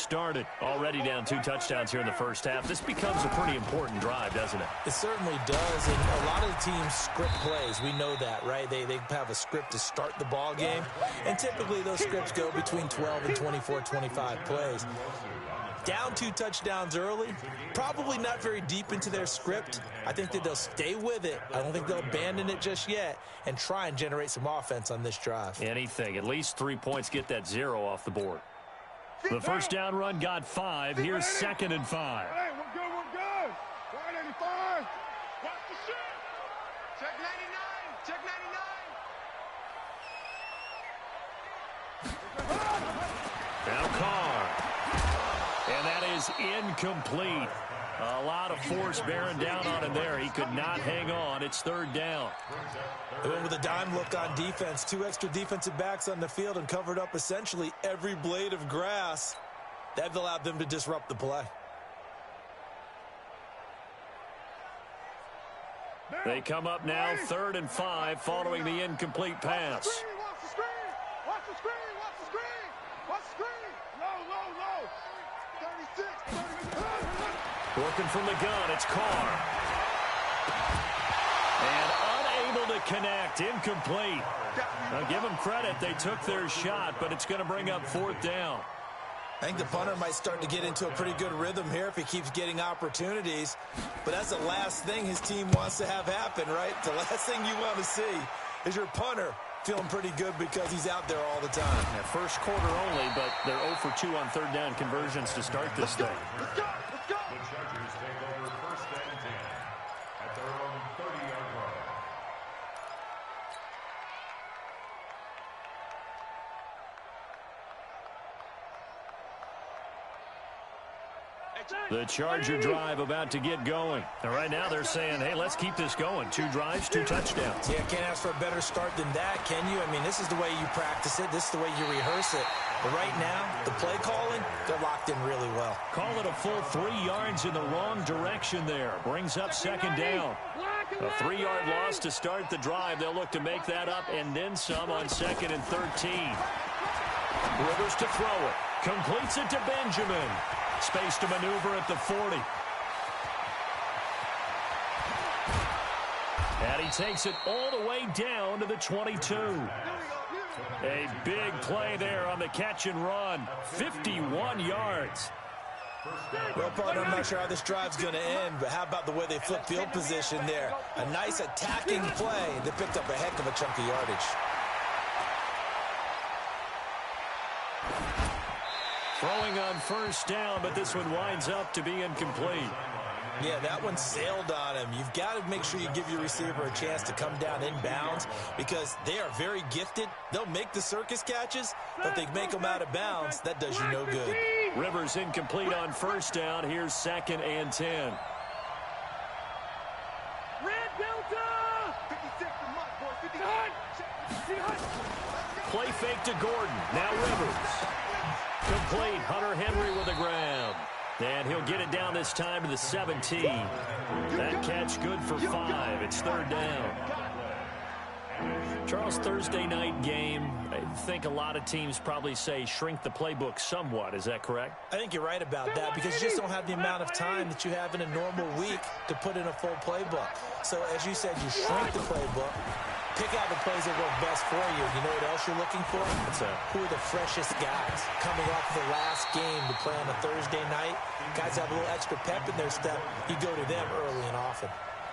started. Already down 2 touchdowns here in the first half. This becomes a pretty important drive, doesn't it? It certainly does, and a lot of the teams script plays. We know that, right? They have a script to start the ball game, and typically those scripts go between 12 and 24, 25 plays. Down 2 touchdowns early, probably not very deep into their script. I think that they'll stay with it. I don't think they'll abandon it just yet and try and generate some offense on this drive. Anything. At least 3 points, get that 0 off the board. The first down run got 5. Here's 2nd and 5. Hey, we're good, we're good. 185. Watch the shit. Check 99. Check 99. Now Carr. And that is incomplete. A lot of force bearing down on him there. He could not hang on. It's 3rd down. They went with a dime look on defense. 2 extra defensive backs on the field and covered up essentially every blade of grass. That allowed them to disrupt the play. They come up now 3rd and 5 following the incomplete pass. Watch the screen. Watch the screen. Watch the screen. Watch the screen. Low, low, low. 36. Working from the gun, it's Carr. And unable to connect, incomplete. Now give them credit, they took their shot, but it's going to bring up 4th down. I think the punter might start to get into a pretty good rhythm here if he keeps getting opportunities. But that's the last thing his team wants to have happen, right? The last thing you want to see is your punter feeling pretty good because he's out there all the time. Yeah, first quarter only, but they're 0 for 2 on 3rd down conversions to start this thing. Let's go. Let's go. The Chargers take over 1st and 10 at their own 30-yard line. The Charger drive about to get going. And right now they're saying, hey, let's keep this going. 2 drives, 2 touchdowns. Yeah, can't ask for a better start than that, can you? I mean, this is the way you practice it. This is the way you rehearse it. But right now, the play calling, they're locked in really well. Call it a full 3 yards in the wrong direction there. Brings up 2nd down. A 3-yard loss to start the drive. They'll look to make that up and then some on 2nd and 13. Rivers to throw it. Completes it to Benjamin. Space to maneuver at the 40. And he takes it all the way down to the 22. A big play there on the catch and run. 51 yards. Well, partner, I'm not sure how this drive's going to end, but how about the way they flip field position there? A nice attacking play. They picked up a heck of a chunk of yardage. Throwing on 1st down, but this one winds up to be incomplete. Yeah, that one sailed on him. You've got to make sure you give your receiver a chance to come down inbounds because they are very gifted. They'll make the circus catches, but they make them out of bounds. That does you no good. Rivers incomplete on 1st down. Here's 2nd and 10. Red Delta! 56 to Mike, boy. 50. Play fake to Gordon. Now Rivers. Complete. Hunter Henry with a grab. And he'll get it down this time to the 17. That catch good for 5. It's 3rd down. Charles, Thursday night game, I think a lot of teams probably say shrink the playbook somewhat. Is that correct? I think you're right about that because you just don't have the amount of time that you have in a normal week to put in a full playbook. So as you said, you shrink the playbook, pick out the plays that work best for you. You know what else you're looking for? Who are the freshest guys coming off the last game to play on a Thursday night? Guys have a little extra pep in their step. You go to them early and often.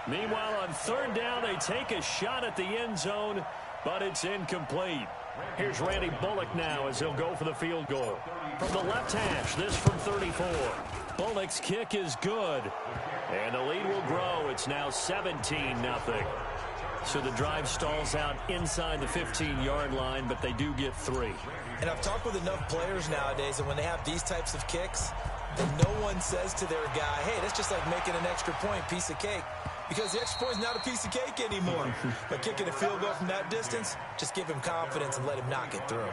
Meanwhile, on 3rd down, they take a shot at the end zone, but it's incomplete. Here's Randy Bullock now as he'll go for the field goal. From the left hash, this from 34. Bullock's kick is good, and the lead will grow. It's now 17-0. So the drive stalls out inside the 15-yard line, but they do get 3. And I've talked with enough players nowadays, and when they have these types of kicks, then no one says to their guy, hey, that's just like making an extra point, piece of cake. Because the extra point is not a piece of cake anymore. But kicking a field goal from that distance, just give him confidence and let him knock it through.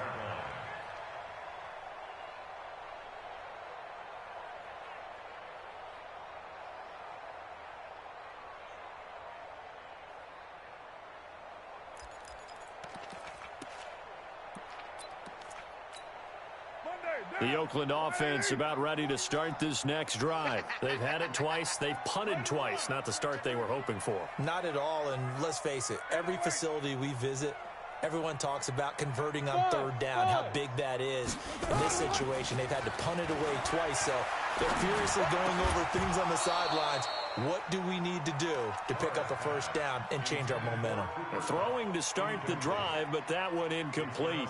Monday. The Oakland offense about ready to start this next drive. They've had it twice. They've punted twice. Not the start they were hoping for. Not at all, and let's face it, every facility we visit, everyone talks about converting on third down, how big that is. In this situation, they've had to punt it away twice, so they're furiously going over things on the sidelines. What do we need to do to pick up a first down and change our momentum? They're throwing to start the drive, but that one incomplete.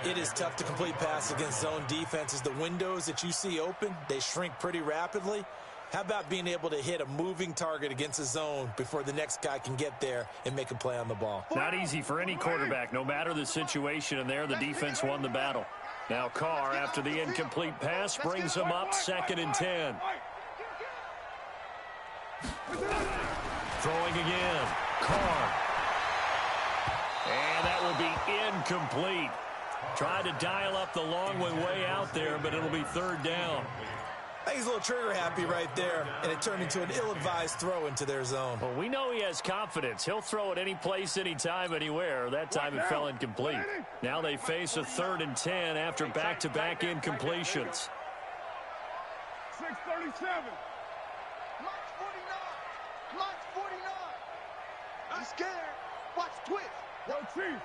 It is tough to complete pass against zone defenses. The windows that you see open, they shrink pretty rapidly. How about being able to hit a moving target against a zone before the next guy can get there and make a play on the ball? Not easy for any quarterback, no matter the situation, and there the defense won the battle. Now Carr, after the incomplete pass, brings him up 2nd and 10. Throwing again. Carr. And that will be incomplete. Tried to dial up the long way out there, but it'll be 3rd down. I think he's a little trigger happy right there, and it turned into an ill-advised throw into their zone. Well, we know he has confidence. He'll throw it any place, anytime, anywhere. That time it fell incomplete. Now they face a 3rd and 10 after back-to-back incompletions. 6:37. March 49. March 49. I'm scared. Watch twist. Yo, Chief.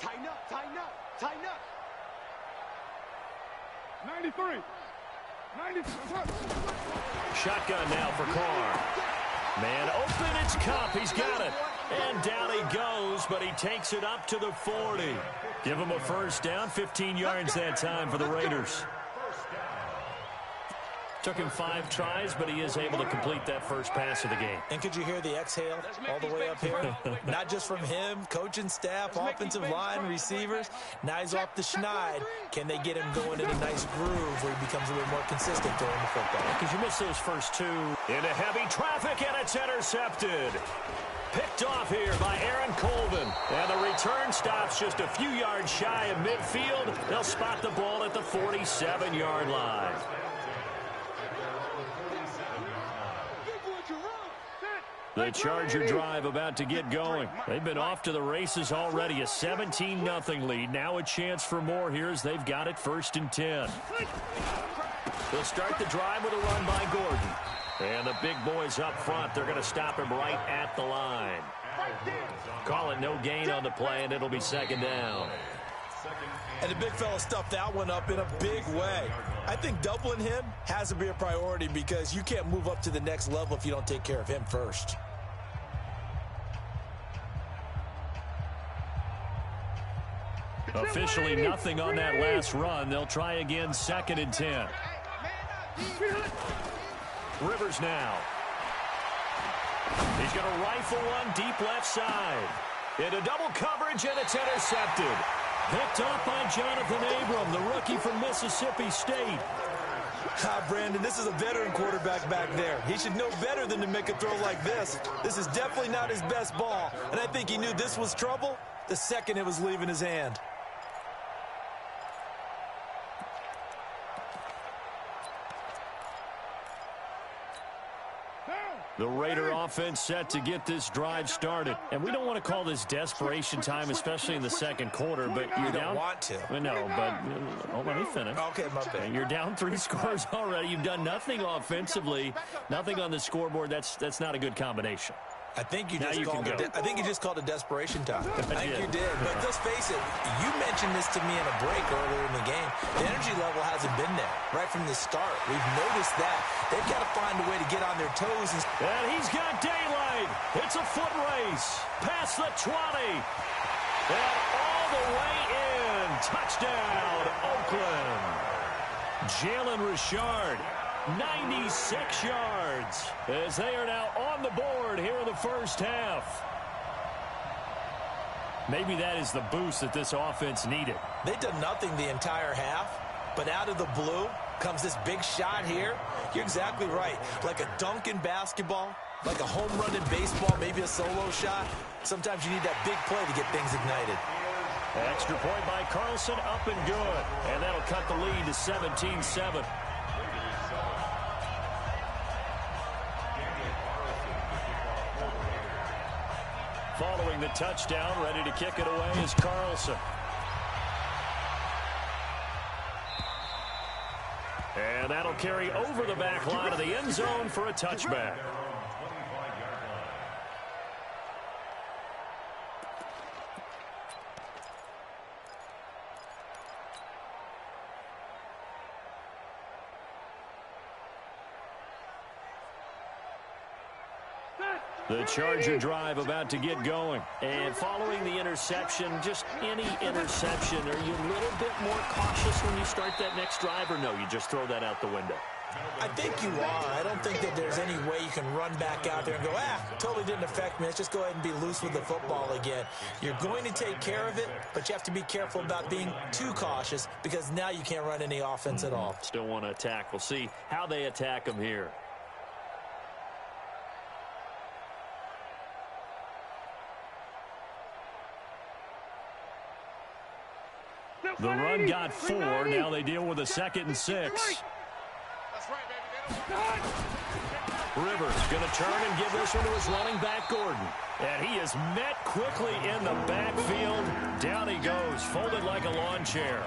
Tighten up, tighten up, tighten up. 93. 93. Shotgun now for Carr. Man open, it's Kupp. He's got it. And down he goes, but he takes it up to the 40. Give him a first down, 15 yards that time for the Raiders. Took him 5 tries, but he is able to complete that first pass of the game. And could you hear the exhale all the way up here? Not just from him, coaching staff, offensive line, receivers. Now he's off the schneid. Can they get him going in a nice groove where he becomes a little more consistent throwing the football? Because you miss those first 2. Into heavy traffic, and it's intercepted. Picked off here by Aaron Colvin. And the return stops just a few yards shy of midfield. They'll spot the ball at the 47-yard line. The Charger drive about to get going. They've been off to the races already. A 17-0 lead. Now a chance for more here as they've got it 1st and 10. They'll start the drive with a run by Gordon. And the big boys up front, they're going to stop him right at the line. Call it no gain on the play, and it'll be 2nd down. And the big fella stuffed that one up in a big way. I think doubling him has to be a priority because you can't move up to the next level if you don't take care of him first. Officially nothing on that last run. They'll try again 2nd and 10. Rivers now. He's going to rifle one deep left side. Into double coverage, and it's intercepted. Picked off by Jonathan Abram, the rookie from Mississippi State. Brandon, this is a veteran quarterback back there. He should know better than to make a throw like this. This is definitely not his best ball, and I think he knew this was trouble the second it was leaving his hand. The Raider offense set to get this drive started. And we don't want to call this desperation time, especially in the second quarter, but you're down. Don't want to. No, but let me finish. Okay, my bad. You're down 3 scores already. You've done nothing offensively, nothing on the scoreboard. That's not a good combination. I think you Now just you called can it. go. I think you just called it desperation time. I think did. you did. But let's face it, you mentioned this to me in a break earlier in the game. The energy level hasn't been there right from the start. We've noticed that. They've got to find a way to get on their toes. And he's got daylight. It's a foot race. Past the 20. And all the way in. Touchdown, Oakland. Jalen Richard. 96 yards as they are now on the board here in the first half. Maybe that is the boost that this offense needed. They've done nothing the entire half, but out of the blue comes this big shot here. You're exactly right. Like a dunk in basketball, like a home run in baseball, maybe a solo shot. Sometimes you need that big play to get things ignited. Extra point by Carlson, up and good. And that'll cut the lead to 17-7. Following the touchdown, ready to kick it away is Carlson. And that'll carry over the back line of the end zone for a touchback. The Charger drive about to get going. And following the interception, just any interception, are you a little bit more cautious when you start that next drive, or no, you just throw that out the window? I think you are. I don't think that there's any way you can run back out there and go, totally didn't affect me. Let's just go ahead and be loose with the football again. You're going to take care of it, but you have to be careful about being too cautious because now you can't run any offense at all. Still want to attack. We'll see how they attack them here. The run got 4. Now they deal with a 2nd and 6. Rivers going to turn and give this one to his running back, Gordon. And he is met quickly in the backfield. Down he goes, folded like a lawn chair.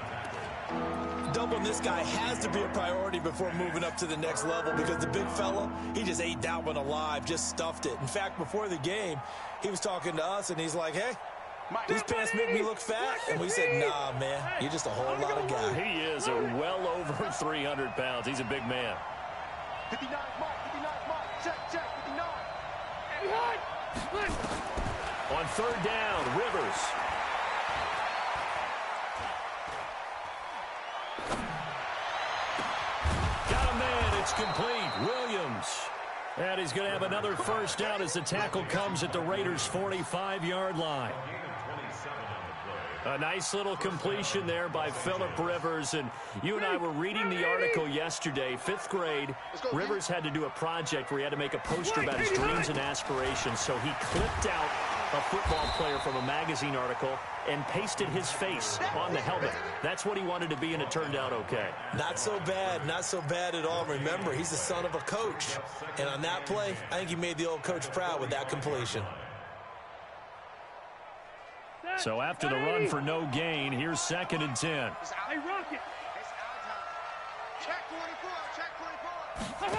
Doubling this guy has to be a priority before moving up to the next level because the big fella, he just ate that one alive, just stuffed it. In fact, before the game, he was talking to us, and he's like, hey, these pants make me look fat. And we said, nah, man, you're just a whole lot of guy. He is well over 300 pounds. He's a big man. 59 mark, 59 mark. Check, 59. On 3rd down, Rivers. Got a man. It's complete. Williams. And he's going to have another first down as the tackle comes at the Raiders' 45-yard line. A nice little completion there by Phillip Rivers. And you and I were reading the article yesterday, 5th grade. Rivers had to do a project where he had to make a poster about his dreams and aspirations. So he clipped out a football player from a magazine article and pasted his face on the helmet. That's what he wanted to be, and it turned out okay. Not so bad at all. Remember, he's the son of a coach. And on that play, I think he made the old coach proud with that completion. So after the run for no gain, here's 2nd and 10. Hey, Rocket. Check 24. Check 24.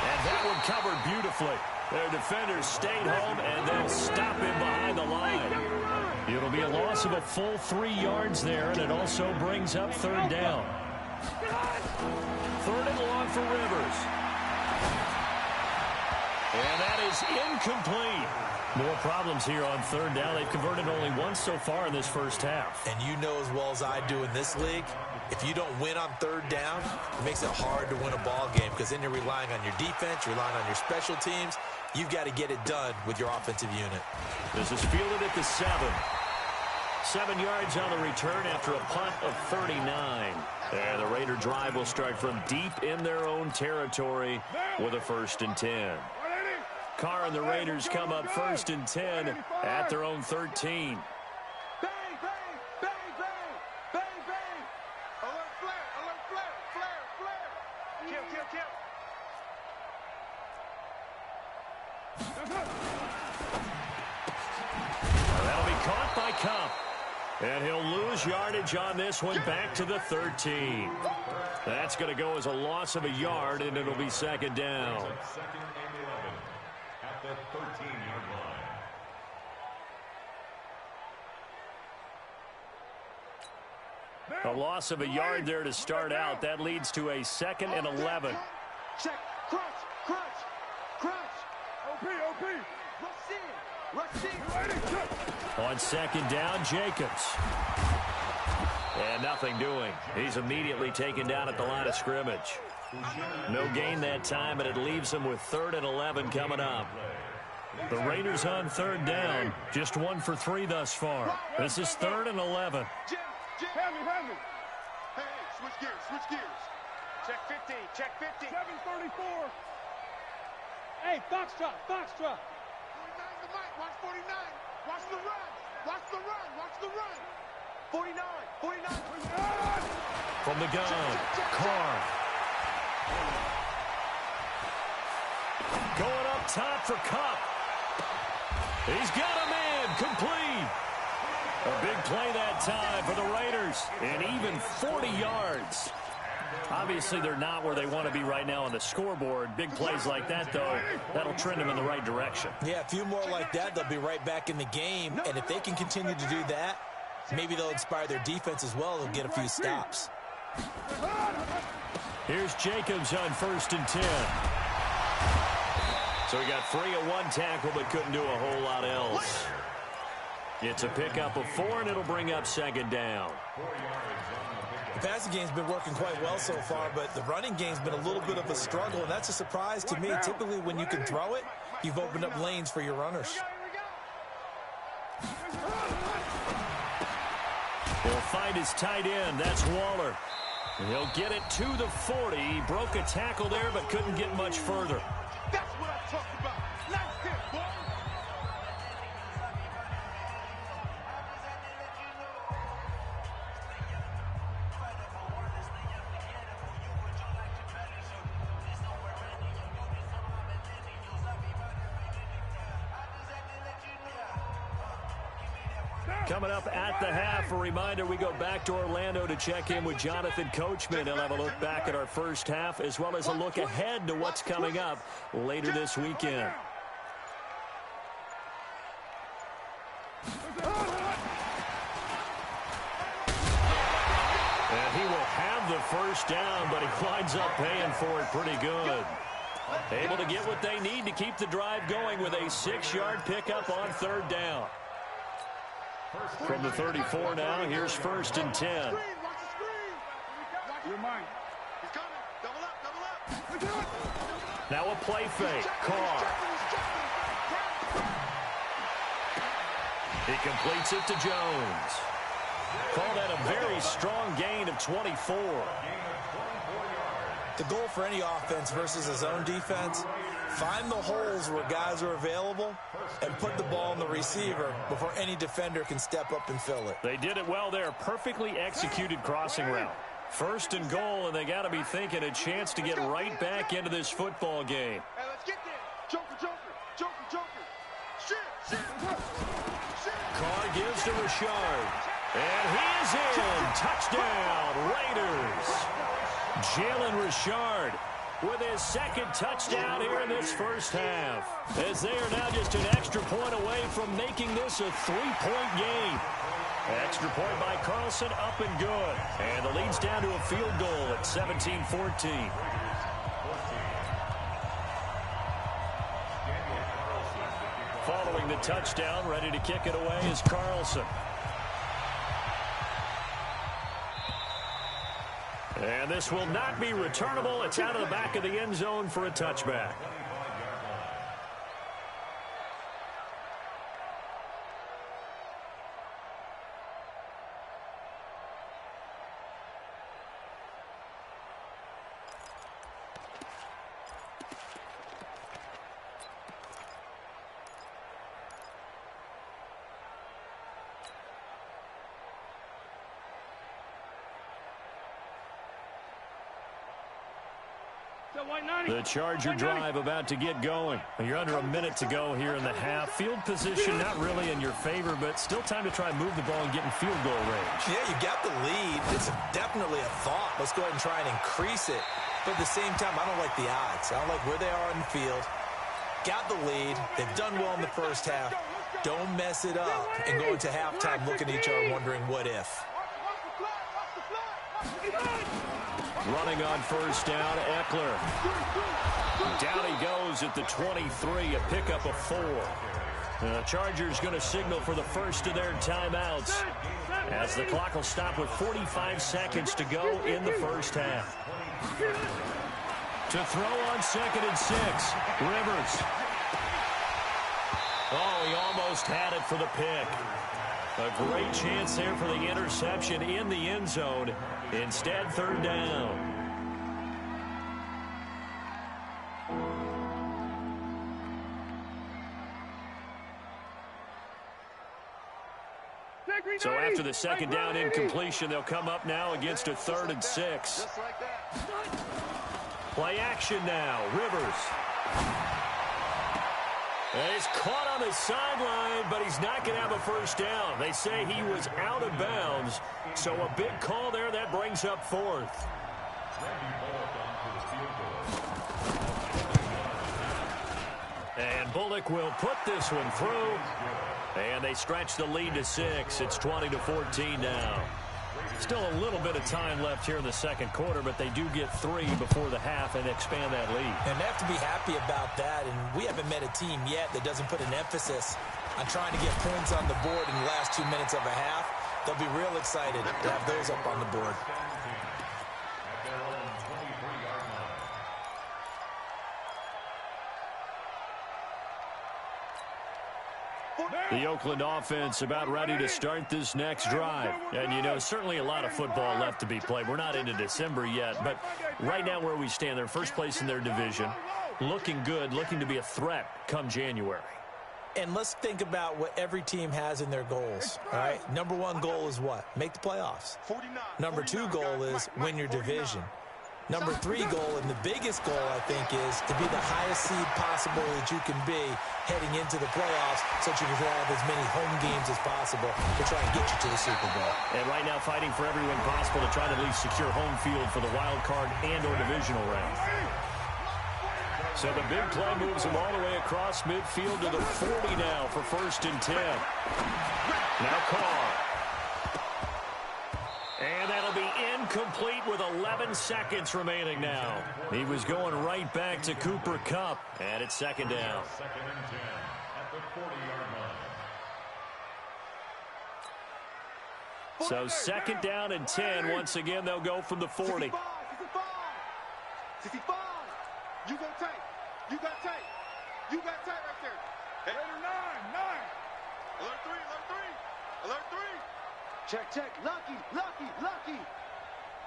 And that one covered beautifully. Their defenders stayed home, and they'll stop him behind the line. It'll be a loss of a full 3 yards there, and it also brings up 3rd down. 3rd and long for Rivers. And that is incomplete. More problems here on 3rd down. They've converted only once so far in this first half. And you know as well as I do in this league, if you don't win on 3rd down, it makes it hard to win a ball game because then you're relying on your defense, you're relying on your special teams. You've got to get it done with your offensive unit. This is fielded at the 7. 7 yards on the return after a punt of 39. And the Raider drive will start from deep in their own territory with a 1st and 10. Carr and the Raiders come up 1st and 10 at their own 13. Bang, bang, bang, bang, bang, bang. Alert flare, flare. Kill. That'll be caught by Kupp. And he'll lose yardage on this one back to the 13. That's going to go as a loss of a yard, and it'll be 2nd down. 2nd and 11 at the 13-yard line. A loss of a yard there to start out. That leads to a 2nd and 11. Check, crunch. OP. Rush in. On 2nd down, Jacobs. And nothing doing. He's immediately taken down at the line of scrimmage. No gain that time, and it leaves him with 3rd and 11 coming up. The Raiders on 3rd down, just 1 for 3 thus far. This is 3rd and 11. Jim. Hand me. Hey, switch gears. Check 15. 734. Hey, Foxtrot. 49's the mic. Watch 49. Watch the run. 49. From the gun, Carr. Going up top for Kupp. He's got a man, complete. A big play that time for the Raiders, and even 40 yards. Obviously, they're not where they want to be right now on the scoreboard. Big plays like that, though, that'll trend them in the right direction. Yeah, a few more like that, they'll be right back in the game. And if they can continue to do that, maybe they'll inspire their defense as well and get a few stops. Here's Jacobs on 1st and 10. So he got free of one tackle but couldn't do a whole lot else. It's a pickup of 4, and it'll bring up 2nd down. The passing game's been working quite well so far, but the running game's been a little bit of a struggle, and that's a surprise to me. Typically, when you can throw it, you've opened up lanes for your runners. He'll find his tight end. That's Waller. And he'll get it to the 40. He broke a tackle there, but couldn't get much further. That's what I'm talking about. Nice hit, boy. Coming up at the half, a reminder, we go back to Orlando to check in with Jonathan Coachman. He'll have a look back at our first half as well as a look ahead to what's coming up later this weekend. And he will have the first down, but he winds up paying for it pretty good. Able to get what they need to keep the drive going with a 6-yard pickup on 3rd down. From the 34 now, here's 1st and 10. Watch the screen. You're mine. He's coming. Double up. Now a play fake. Carr. He completes it to Jones. Call that a very strong gain of 24. The goal for any offense versus a zone defense, find the holes where guys are available and put the ball in the receiver before any defender can step up and fill it. They did it well there. Perfectly executed crossing route. 1st and goal, and they got to be thinking a chance to get right back into this football game. Hey, let's get there. Joker. Shit. Carr gives to Richard. And he is in. Touchdown, Raiders. Jalen Richard with his 2nd touchdown here in this first half, as they are now just an extra point away from making this a 3-point game. Extra point by Carlson, up and good. And the lead's down to a field goal at 17-14. Following the touchdown, ready to kick it away is Carlson. And this will not be returnable. It's out of the back of the end zone for a touchback. The Charger drive about to get going. You're under a minute to go here in the half. Field position not really in your favor, but still time to try and move the ball and get in field goal range. Yeah, you got the lead. It's definitely a thought. Let's go ahead and try and increase it. But at the same time, I don't like the odds. I don't like where they are on the field. Got the lead. They've done well in the first half. Don't mess it up and go into halftime looking at each other wondering what if. Running on 1st down, Eckler. Down he goes at the 23, a pickup of 4. The Chargers going to signal for the first of their timeouts, as the clock will stop with 45 seconds to go in the first half. To throw on 2nd and 6, Rivers. Oh, he almost had it for the pick. A great chance there for the interception in the end zone. Instead, 3rd down. So after the 2nd down incompletion, they'll come up now against a 3rd and 6. Play action now. Rivers. He's caught on the sideline, but he's not going to have a first down. They say he was out of bounds, so a big call there. That brings up fourth. And Bullock will put this one through, and they stretch the lead to 6. It's 20-14 now. Still a little bit of time left here in the second quarter, but they do get 3 before the half and expand that lead. And they have to be happy about that, and we haven't met a team yet that doesn't put an emphasis on trying to get points on the board in the last 2 minutes of a half. They'll be real excited to have those up on the board. The Oakland offense about ready to start this next drive. And, you know, certainly a lot of football left to be played. We're not into December yet, but right now where we stand, they're first place in their division, looking good, looking to be a threat come January. And let's think about what every team has in their goals, all right? Number 1 goal is what? Make the playoffs. Number 2 goal is win your division. Number 3 goal, and the biggest goal, I think, is to be the highest seed possible that you can be heading into the playoffs so that you can have as many home games as possible to try and get you to the Super Bowl. And right now fighting for every win possible to try to at least secure home field for the wild card and or divisional round. So the big play moves him all the way across midfield to the 40 now for 1st and 10. Now Carr. And that'll be incomplete with 11 seconds remaining now. He was going right back to Cooper Kupp, and it's 2nd down. 2nd and 10 at the 40-yard line. So 2nd down and 10. Once again, they'll go from the 40. 65. 65. You go tight. You got tight. You got tight right there. Hey. Nine. Alert 3. Alert 3. Check. Lucky.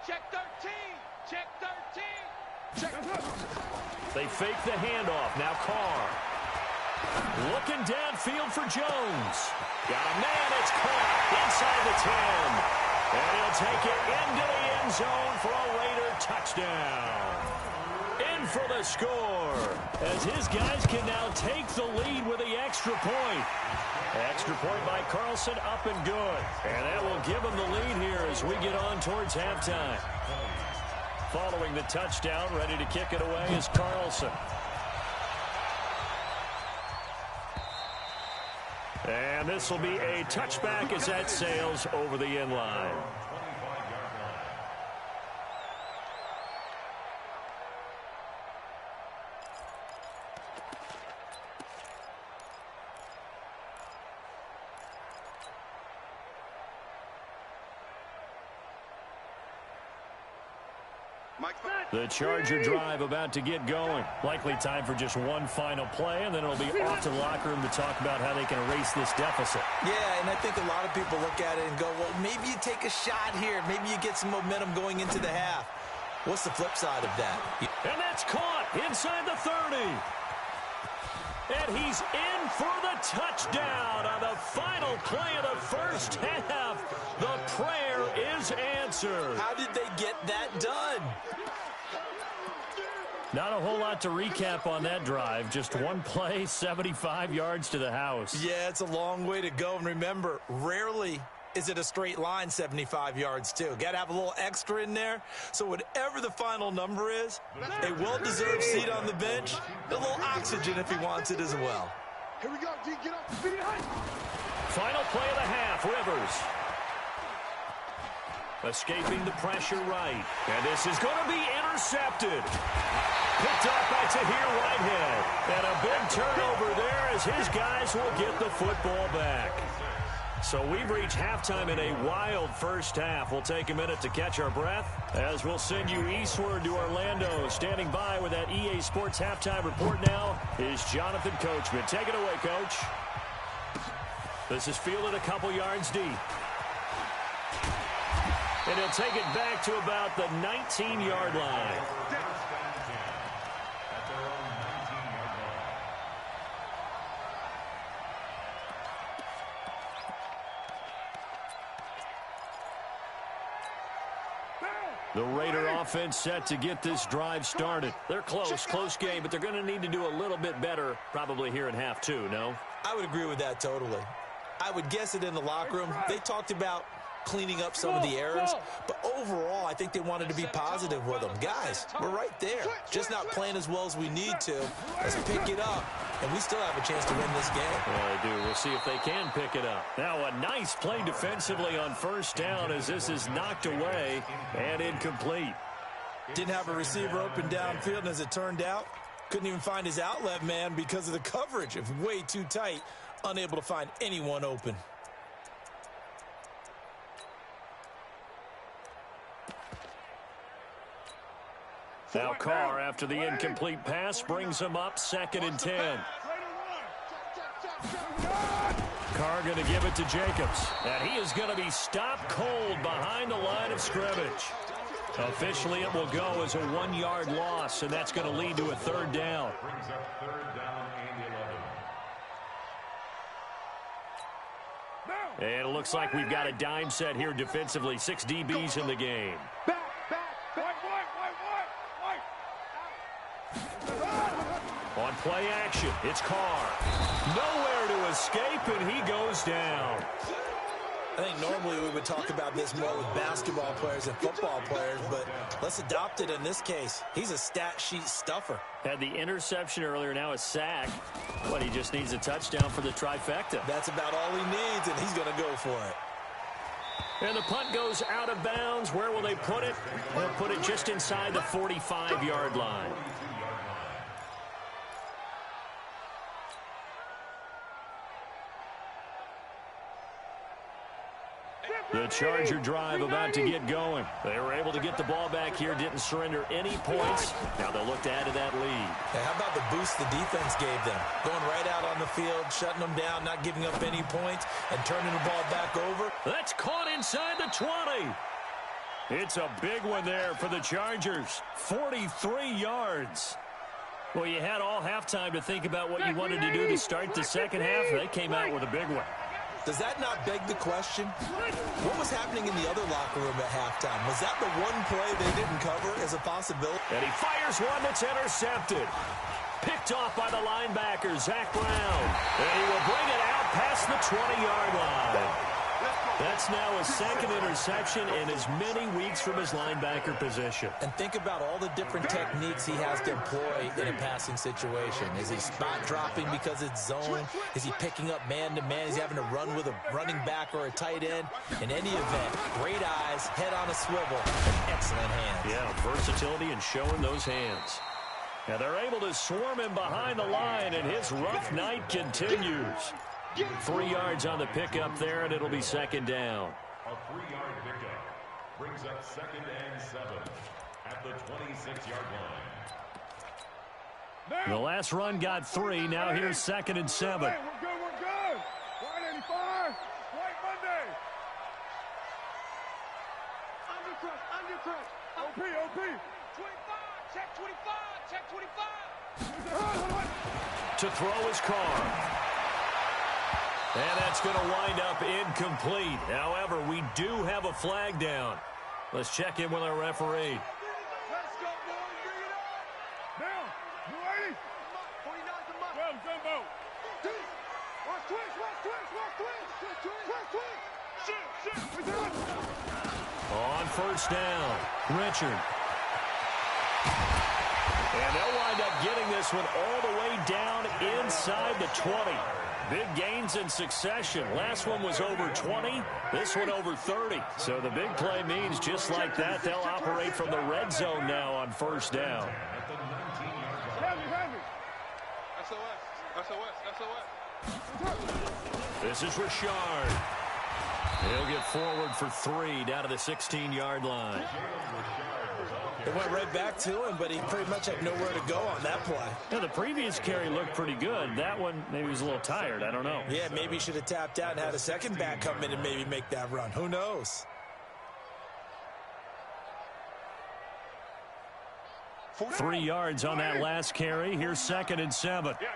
Check 13. Check. They fake the handoff. Now Carr. Looking downfield for Jones. Got a man. It's caught inside the 10. And he'll take it into the end zone for a Raider touchdown. In for the score, as his guys can now take the lead with the extra point. Extra point by Carlson, up and good. And that will give them the lead here as we get on towards halftime. Following the touchdown, ready to kick it away is Carlson. And this will be a touchback as that sails over the end line. The Charger drive about to get going. Likely time for just one final play, and then it'll be off to the locker room to talk about how they can erase this deficit. Yeah, and I think a lot of people look at it and go, well, maybe you take a shot here. Maybe you get some momentum going into the half. What's the flip side of that? And that's caught inside the 30. And he's in for the touchdown on the final play of the first half. The prayer is answered. How did they get that done? Not a whole lot to recap on that drive. Just one play, 75 yards to the house. Yeah, it's a long way to go. And remember, rarely is it a straight line 75 yards, too. Got to have a little extra in there. So whatever the final number is, a well-deserved seat on the bench, a little oxygen if he wants it as well. Here we go, D. Get up. Speed height. Final play of the half, Rivers. Escaping the pressure right. And this is going to be intercepted. Picked up by Tahir Whitehead. And a big turnover there as his guys will get the football back. So we've reached halftime in a wild first half. We'll take a minute to catch our breath as we'll send you eastward to Orlando. Standing by with that EA Sports halftime report now is Jonathan Coachman. Take it away, Coach. This is fielded a couple yards deep. And he'll take it back to about the 19-yard line. The Raider offense set to get this drive started. They're close game, but they're going to need to do a little bit better probably here in half two, no? I would agree with that totally. I would guess it in the locker room. They talked about cleaning up some of the errors, but overall, I think they wanted to be positive with them. Guys, we're right there. Just not playing as well as we need to. Let's pick it up, and we still have a chance to win this game. Yeah, they do. We'll see if they can pick it up. Now, a nice play defensively on first down as this is knocked away and incomplete. Didn't have a receiver open downfield, and as it turned out, couldn't even find his outlet man because of the coverage. It was way too tight, unable to find anyone open. Now Carr, after the incomplete pass, brings him up 2nd and 10. Carr going to give it to Jacobs. And he is going to be stopped cold behind the line of scrimmage. Officially, it will go as a 1-yard loss, and that's going to lead to a 3rd down. Brings up 3rd down and 11. And it looks like we've got a dime set here defensively. 6 DBs in the game. On play action, it's Carr. Nowhere to escape, and he goes down. I think normally we would talk about this more with basketball players and football players, but let's adopt it in this case. He's a stat sheet stuffer. Had the interception earlier, now a sack. But he just needs a touchdown for the trifecta. That's about all he needs, and he's going to go for it. And the punt goes out of bounds. Where will they put it? They'll put it just inside the 45-yard line. The Charger drive about to get going. They were able to get the ball back here, didn't surrender any points. Now they'll look to add to that lead. Hey, how about the boost the defense gave them? Going right out on the field, shutting them down, not giving up any points, and turning the ball back over. That's caught inside the 20. It's a big one there for the Chargers. 43 yards. Well, you had all halftime to think about what you wanted to do to start the second half. They came out with a big one. Does that not beg the question? What was happening in the other locker room at halftime? Was that the one play they didn't cover as a possibility? And he fires one that's intercepted. Picked off by the linebacker, Zach Brown. And he will bring it out past the 20-yard line. That's now a second interception in as many weeks from his linebacker position. And think about all the different techniques he has to employ in a passing situation. Is he spot dropping because it's zone? Is he picking up man-to-man? Is he having to run with a running back or a tight end? In any event, great eyes, head on a swivel, and excellent hands. Yeah, versatility and showing those hands. Now they're able to swarm him behind the line, and his rough night continues. 3 yards on the pickup there, and it'll be 2nd down. A 3-yard pickup brings up 2nd and 7 at the 26-yard line. The last run got 3. Now here's 2nd and 7. We're good. 185. White Monday. Undercrush. OP. 25. Check 25. To throw his Carr. And that's going to wind up incomplete. However, we do have a flag down. Let's check in with our referee. Let's go, boys. Bring it on. Now, you ready? 49's a must. Well, Jumbo. Watch twist. Shit. On first down, Richard. And they'll wind up getting this one all the way down inside the 20. Big gains in succession. Last one was over 20. This one over 30. So the big play means just like that, they'll operate from the red zone now on first down. This is Richard. He'll get forward for 3 down to the 16-yard line. It went right back to him, but he pretty much had nowhere to go on that play. Yeah, the previous carry looked pretty good. That one, maybe he was a little tired. I don't know. Yeah, maybe he should have tapped out and had a second back come in and maybe make that run. Who knows? 3 yards on that last carry. Here's 2nd and 7. Yeah.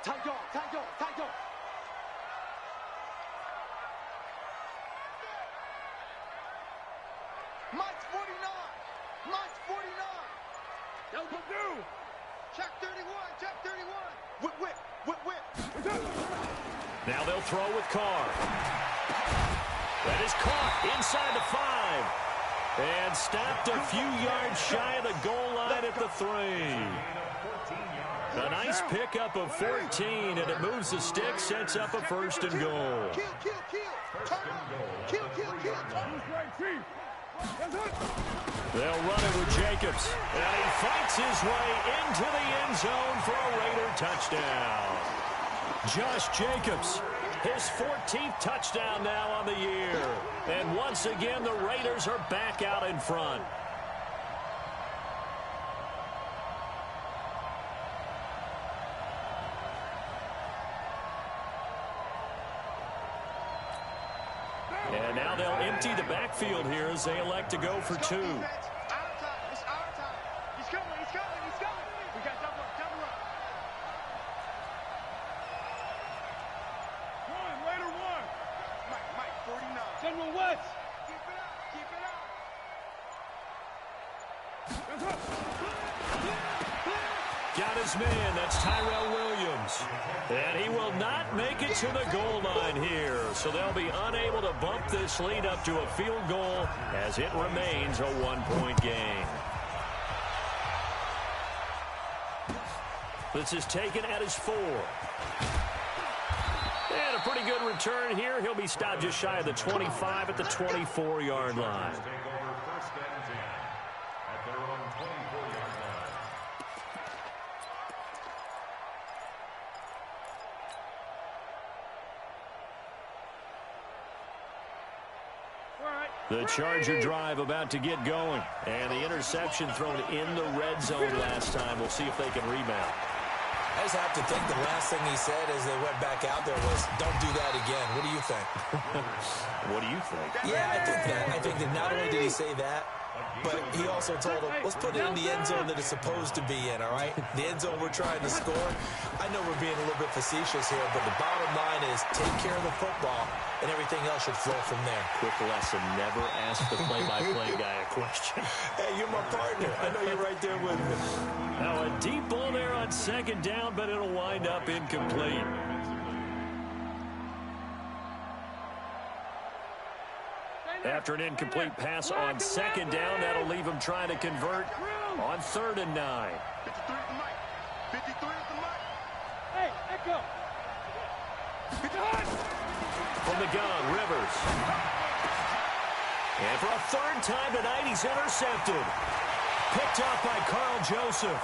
Tight dog. Mike's 49. Check 31. Check 31. Whip. Now they'll throw with Carr. That is caught inside the 5. And stopped a few yards shy of the goal line at the 3. A nice pickup of 14, and it moves the stick, sets up a 1st and goal. They'll run it with Jacobs, and he fights his way into the end zone for a Raider touchdown. Josh Jacobs, his 14th touchdown now on the year. And once again, the Raiders are back out in front. And now they'll empty the backfield here as they elect to go for 2. It's our time. He's coming. We got double up. Raider 1. Mike, 49. General West. Keep it up. Got his man. That's Tyrell Williams. And he will not make it to the goal line here. So they'll be unable to bump this lead up to a field goal as it remains a 1-point game. This is taken at his 4. And a pretty good return here. He'll be stopped just shy of the 25 at the 24-yard line. The Charger drive about to get going. And the interception thrown in the red zone last time. We'll see if they can rebound. I just have to think the last thing he said as they went back out there was, don't do that again. What do you think? What do you think? Yeah, I think that not only did he say that, but he also told them, let's put it in the end zone that it's supposed to be in, all right? The end zone we're trying to score. I know we're being a little bit facetious here, but the bottom line is take care of the football, and everything else should flow from there. Quick lesson, never ask the play-by-play guy a question. Hey, you're my partner. I know you're right there with me. Now a deep ball there on 2nd down, but it'll wind up incomplete. After an incomplete pass on 2nd down, that'll leave him trying to convert on 3rd and 9. 53 is the mic. 53 is the mic. Hey, Echo. From the gun, Rivers. And for a 3rd time tonight, he's intercepted. Picked up by Carl Joseph.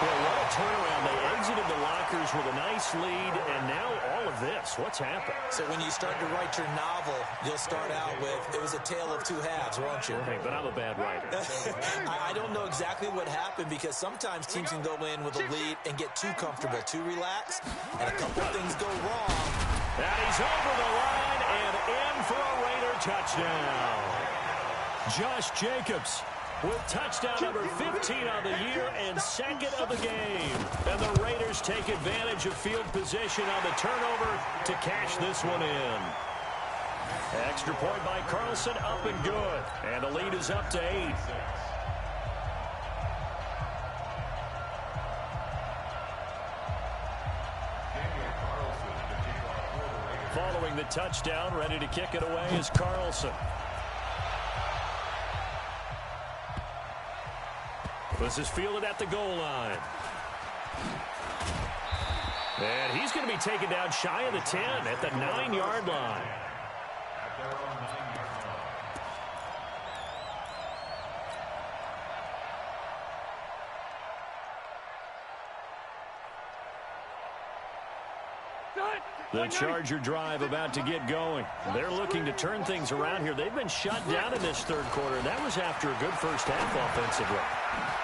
Well, what a turnaround. They exited the lockers with a nice lead, and now all of this. What's happened? So when you start to write your novel, you'll start out with, it was a tale of 2 halves, won't you? Hey, but I'm a bad writer. I don't know exactly what happened because sometimes teams can go in with a lead and get too comfortable, too relaxed, and a couple of things go wrong. And he's over the line and in for a Raider touchdown. Josh Jacobs with touchdown number 15 on the year and 2nd of the game. And the Raiders take advantage of field position on the turnover to cash this one in. Extra point by Carlson, up and good. And the lead is up to 8. Following the touchdown, ready to kick it away is Carlson. This is fielded at the goal line. And he's going to be taken down shy of the 10 at the 9-yard line. The Charger drive about to get going. They're looking to turn things around here. They've been shut down in this 3rd quarter. That was after a good first half offensively.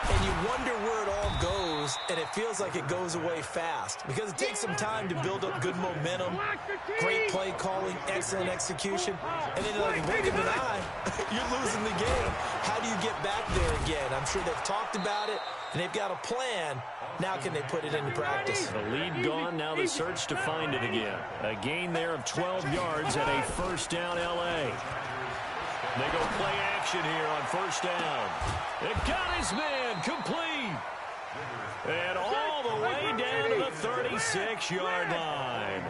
And you wonder where it all goes, and it feels like it goes away fast because it takes some time to build up good momentum, great play calling, excellent execution, and then like a blink of an eye, you're losing the game. How do you get back there again? I'm sure they've talked about it, and they've got a plan. Now can they put it into practice? The lead gone, now the search to find it again. A gain there of 12 yards at a 1st down L.A. They go play action here on first down. It got his man complete. And all the way down to the 36-yard line.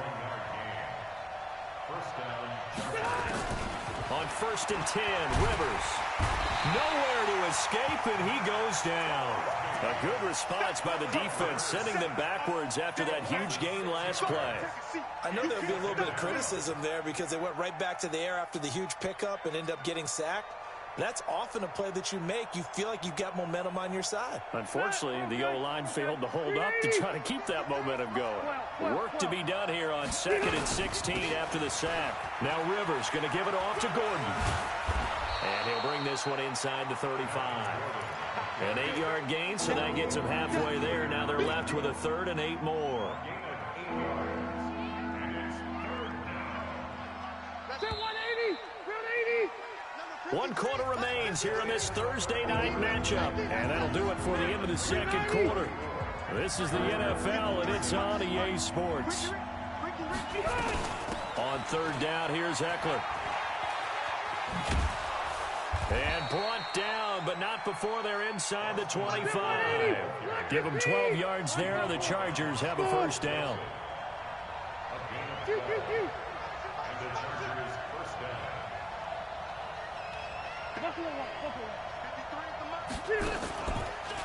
On 1st and 10, Rivers. Nowhere to escape, and he goes down. A good response by the defense, sending them backwards after that huge gain last play. I know there'll be a little bit of criticism there because they went right back to the air after the huge pickup and ended up getting sacked. That's often a play that you make. You feel like you've got momentum on your side. Unfortunately, the O-line failed to hold up to try to keep that momentum going. Work to be done here on 2nd and 16 after the sack. Now Rivers going to give it off to Gordon. And he'll bring this one inside the 35. An 8-yard gain, so that gets them halfway there. Now they're left with a 3rd and 8 more. That's it, 180. 1 quarter remains here in this Thursday night matchup. And that'll do it for the end of the 2nd quarter. This is the NFL, and it's on EA Sports. On 3rd down, here's Eckler. And brought down, but not before they're inside the 25. Give them 12 yards there. The Chargers have a first down.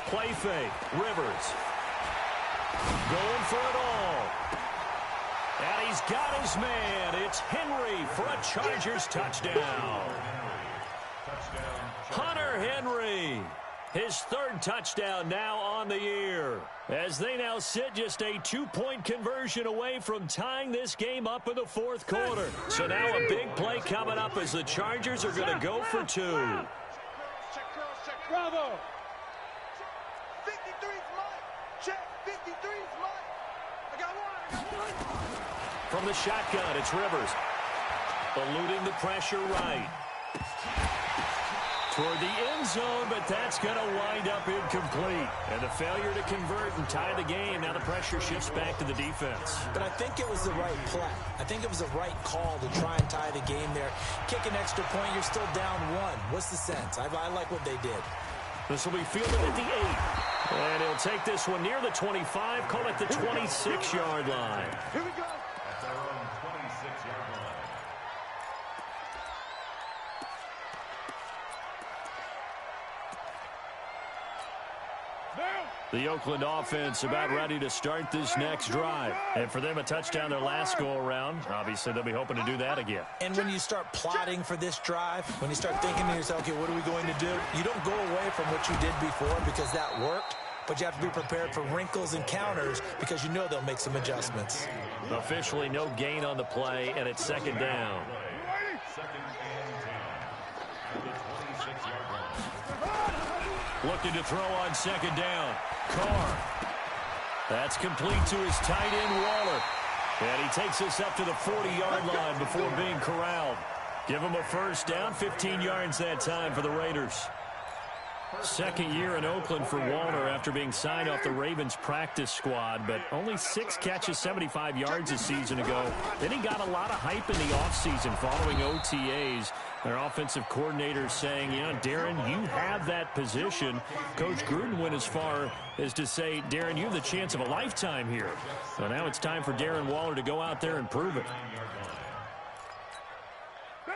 Play fake. Rivers. Going for it all. And he's got his man. It's Henry for a Chargers touchdown. Hunter Henry. His 3rd touchdown now on the year. As they now sit just a 2-point conversion away from tying this game up in the 4th quarter. So now a big play coming up as the Chargers are going to go for 2. Bravo. 53's mine. Check. 53's mine. I got one. From the shotgun, it's Rivers. Eluding the pressure right. Toward the end zone, but that's going to wind up incomplete. And the failure to convert and tie the game. Now the pressure shifts back to the defense. But I think it was the right play. I think it was the right call to try and tie the game there. Kick an extra point, you're still down 1. What's the sense? I like what they did. This will be fielded at the 8. And he'll take this one near the 25, call it the 26-yard line. Here we go. That's our own 26-yard line. The Oakland offense about ready to start this next drive. And for them, a touchdown their last go-around. Obviously, they'll be hoping to do that again. And when you start plotting for this drive, when you start thinking to yourself, okay, what are we going to do? You don't go away from what you did before because that worked. But you have to be prepared for wrinkles and counters because you know they'll make some adjustments. Officially, no gain on the play, and it's 2nd down. 2nd and 10 at the 26-yard line. Looking to throw on 2nd down. Carr. That's complete to his tight end, Waller. And he takes us up to the 40-yard line before being corralled. Give him a first down, 15 yards that time for the Raiders. 2nd year in Oakland for Waller after being signed off the Ravens practice squad, but only 6 catches, 75 yards a season ago. Then he got a lot of hype in the offseason following OTAs. Their offensive coordinator saying, you know, Darren, you have that position. Coach Gruden went as far as to say, Darren, you have the chance of a lifetime here. So now it's time for Darren Waller to go out there and prove it. Mike,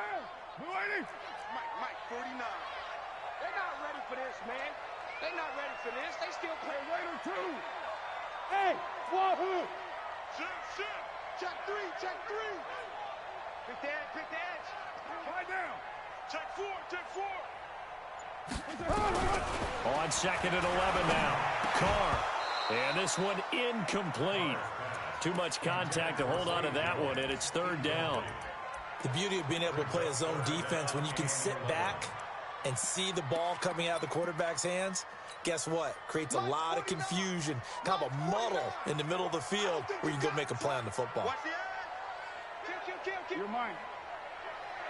49. They're not ready for this, man. They're not ready for this. They still play Raider 2. Hey, Wahoo. Shit. Check 3. Pick the edge. Lie down. Check 4. On 2nd and 11 now. Carr. And this one incomplete. Too much contact to hold on to that one, and it's 3rd down. The beauty of being able to play a zone defense when you can sit back and see the ball coming out of the quarterback's hands, guess what? Creates a lot of confusion, kind of a muddle in the middle of the field where you can go make a play on the football. Watch the edge. Kill. You're mine.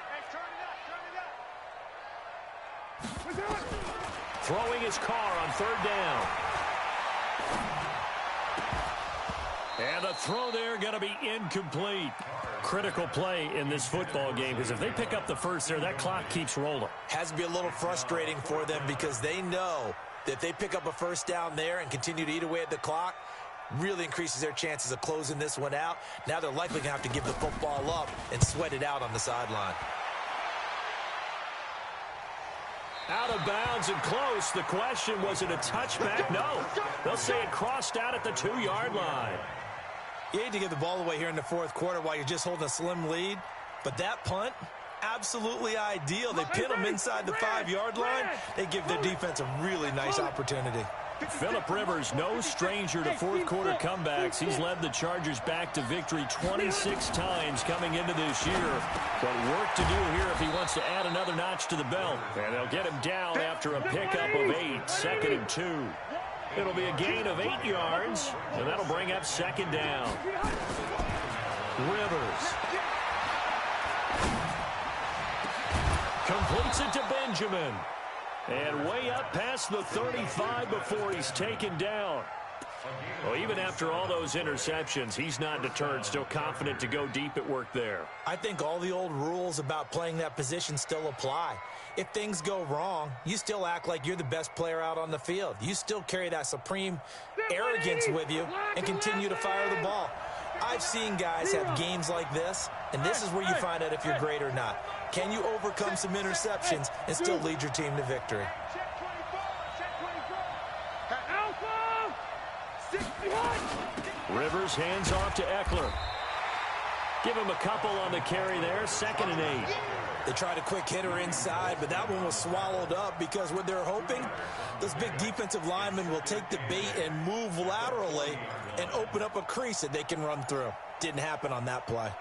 Hey, turn it up. Throwing his Carr on 3rd down. And the throw there going to be incomplete. Critical play in this football game, because if they pick up the first there, that clock keeps rolling. Has to be a little frustrating for them because they know that if they pick up a first down there and continue to eat away at the clock, really increases their chances of closing this one out. Now they're likely going to have to give the football up and sweat it out on the sideline. Out of bounds and close. The question, was it a touchback? No. They'll say it crossed out at the 2-yard line. You hate to give the ball away here in the fourth quarter while you're just holding a slim lead, but that punt, absolutely ideal. They pin them inside the 5-yard line. They give their defense a really nice opportunity. Phillip Rivers, no stranger to fourth quarter comebacks. He's led the Chargers back to victory 26 times coming into this year. But work to do here if he wants to add another notch to the belt. And they'll get him down after a pickup of 8, 2nd and 2. It'll be a gain of 8 yards, and that'll bring up 2nd down. Rivers completes it to Benjamin. And way up past the 35 before he's taken down. Well, even after all those interceptions, he's not deterred, still confident to go deep at work there. I think all the old rules about playing that position still apply. If things go wrong, you still act like you're the best player out on the field. You still carry that supreme arrogance with you and continue to fire the ball. I've seen guys have games like this, and this is where you find out if you're great or not. Can you overcome some interceptions and still lead your team to victory? Rivers hands off to Eckler. Give him a couple on the carry there, 2nd and 8. They tried a quick hitter inside, but that one was swallowed up because what they're hoping, those big defensive linemen will take the bait and move laterally and open up a crease that they can run through. Didn't happen on that play.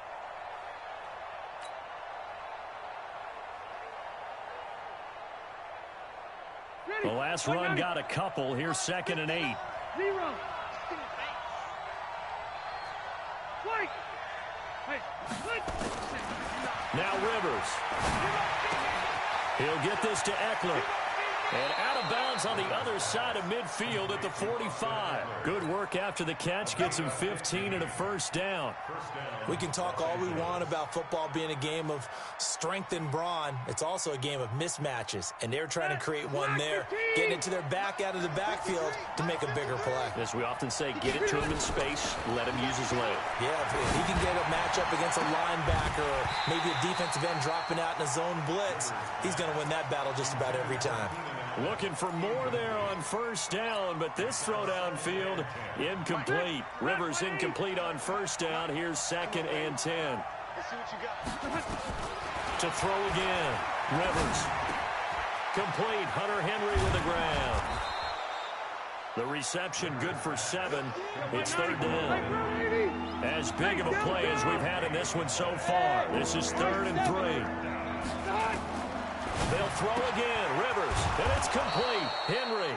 The last run got a couple. Here's 2nd and 8. Now Rivers. He'll get this to Eckler. And out of bounds on the other side of midfield at the 45. Good work after the catch. Gets him 15 and a first down. We can talk all we want about football being a game of strength and brawn. It's also a game of mismatches, and they're trying to create one there, getting it to their back out of the backfield to make a bigger play. As we often say, get it to him in space, let him use his leg. Yeah, if he can get a matchup against a linebacker or maybe a defensive end dropping out in a zone blitz, he's going to win that battle just about every time. Looking for more there on first down, but this throw downfield incomplete. Rivers incomplete on first down. Here's 2nd and 10. To throw again. Rivers. Complete. Hunter Henry with the ground. The reception good for 7. It's 3rd down. As big of a play as we've had in this one so far. This is 3rd and 3. They'll throw again. Rivers. And it's complete. Henry.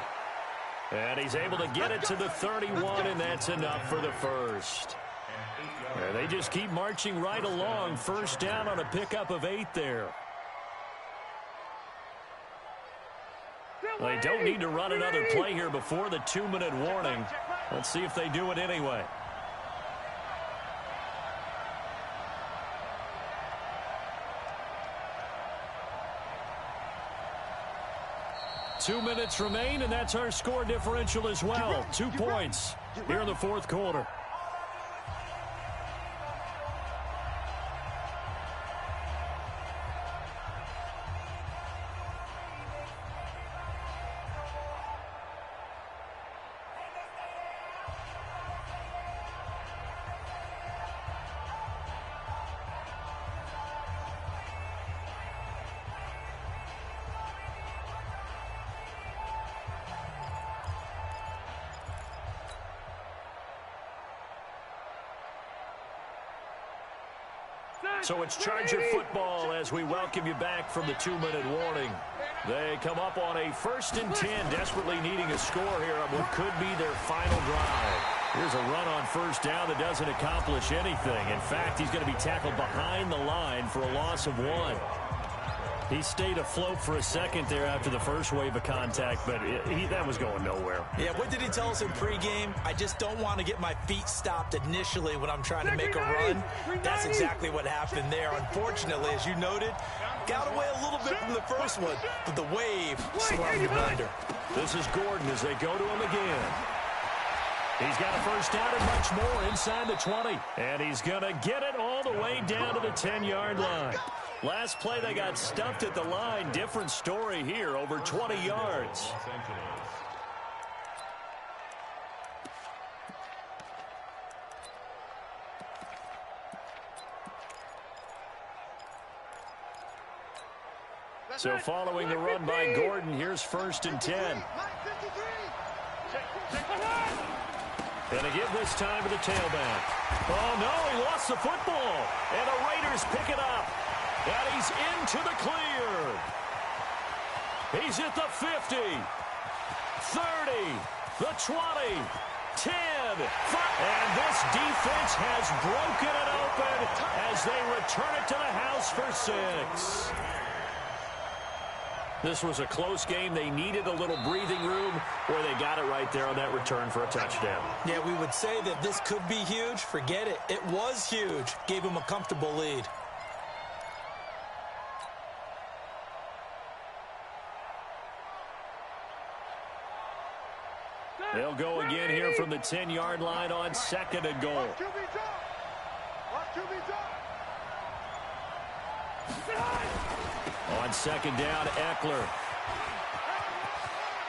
And he's able to get it to the 31, and that's enough for the first. And they just keep marching right along. First down on a pickup of 8 there. They don't need to run another play here before the 2-minute warning. Let's see if they do it anyway. Two minutes remain, and that's our score differential as well. 2 points here in the fourth quarter. So it's Charger football as we welcome you back from the 2-minute warning. They come up on a 1st and 10, desperately needing a score here on what could be their final drive. Here's a run on first down that doesn't accomplish anything. In fact, he's going to be tackled behind the line for a loss of 1. He stayed afloat for a second there after the first wave of contact, but that was going nowhere. Yeah, what did he tell us in pregame? I just don't want to get my feet stopped initially when I'm trying to make a run. That's exactly what happened there. Unfortunately, as you noted, got away a little bit from the first one, but the wave slammed him under. This is Gordon as they go to him again. He's got a first down and much more inside the 20. And he's going to get it all the way down to the 10-yard line. Last play, they got stuffed at the line. Different story here, over 20 yards. So following the run by Gordon, here's 1st and 10. And to give this time to the tailback. Oh, no, he lost the football. And the Raiders pick it up. And he's into the clear. He's at the 50, 30, the 20, 10. And this defense has broken it open as they return it to the house for 6. This was a close game. They needed a little breathing room where they got it right there on that return for a touchdown. Yeah, we would say that this could be huge. Forget it. It was huge. Gave him a comfortable lead. They'll go again here from the 10-yard line on 2nd and goal. On 2nd down, Eckler.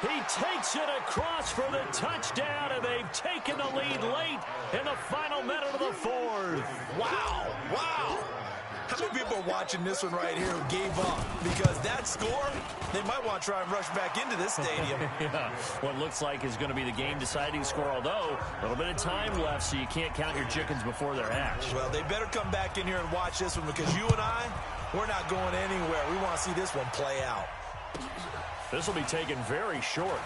He takes it across for the touchdown, and they've taken the lead late in the final minute of the 4th. Wow. Wow. How many people are watching this one right here who gave up? Because that score, they might want to try and rush back into this stadium. Yeah, what looks like is going to be the game-deciding score, although a little bit of time left, so you can't count your chickens before they're hatched. Well, they better come back in here and watch this one because you and I, we're not going anywhere. We want to see this one play out. This will be taken very short.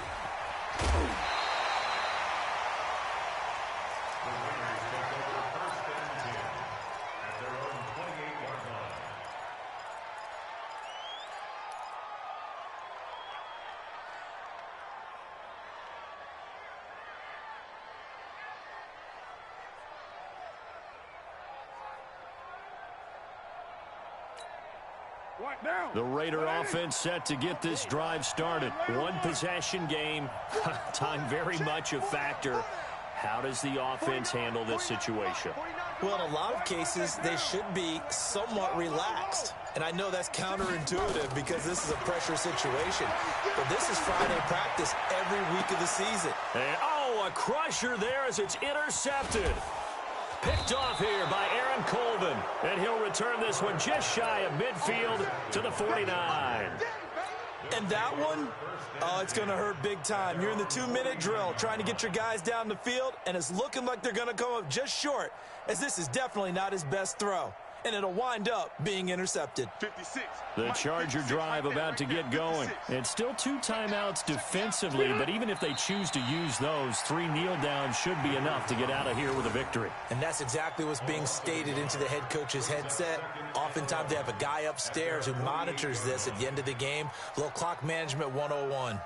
The Raider offense set to get this drive started. One possession game. Time very much a factor. How does the offense handle this situation? Well, in a lot of cases, they should be somewhat relaxed. And I know that's counterintuitive because this is a pressure situation. But this is Friday practice every week of the season. And, oh, a crusher there as it's intercepted. Picked off here by Aaron Colvin. And he'll return this one just shy of midfield to the 49. And that one, oh, it's going to hurt big time. You're in the 2-minute drill trying to get your guys down the field, and it's looking like they're going to come up just short, as this is definitely not his best throw. And it'll wind up being intercepted. 56. The Charger drive about to get going. It's still 2 timeouts defensively, but even if they choose to use those, 3 kneel downs should be enough to get out of here with a victory. And that's exactly what's being stated into the head coach's headset. Oftentimes they have a guy upstairs who monitors this at the end of the game. A little clock management 101.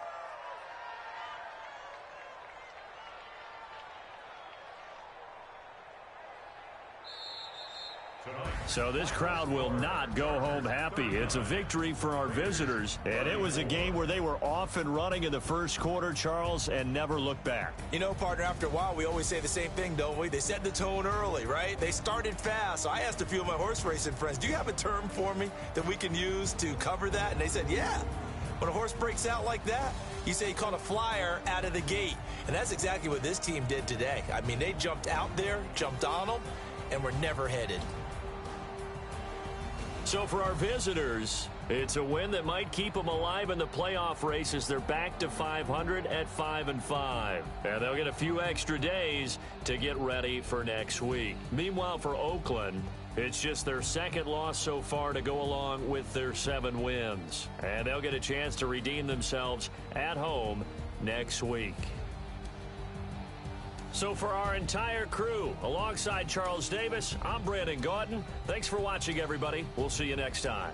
So this crowd will not go home happy. It's a victory for our visitors. And it was a game where they were off and running in the first quarter, Charles, and never looked back. You know, partner, after a while, we always say the same thing, don't we? They set the tone early, right? They started fast. So I asked a few of my horse racing friends, do you have a term for me that we can use to cover that? And they said, yeah. When a horse breaks out like that, you say he caught a flyer out of the gate. And that's exactly what this team did today. I mean, they jumped out there, jumped on them, and were never headed. So for our visitors, it's a win that might keep them alive in the playoff race as they're back to 500 at 5-5. And they'll get a few extra days to get ready for next week. Meanwhile, for Oakland, it's just their second loss so far to go along with their 7 wins. And they'll get a chance to redeem themselves at home next week. So for our entire crew, alongside Charles Davis, I'm Brandon Gaudin. Thanks for watching, everybody. We'll see you next time.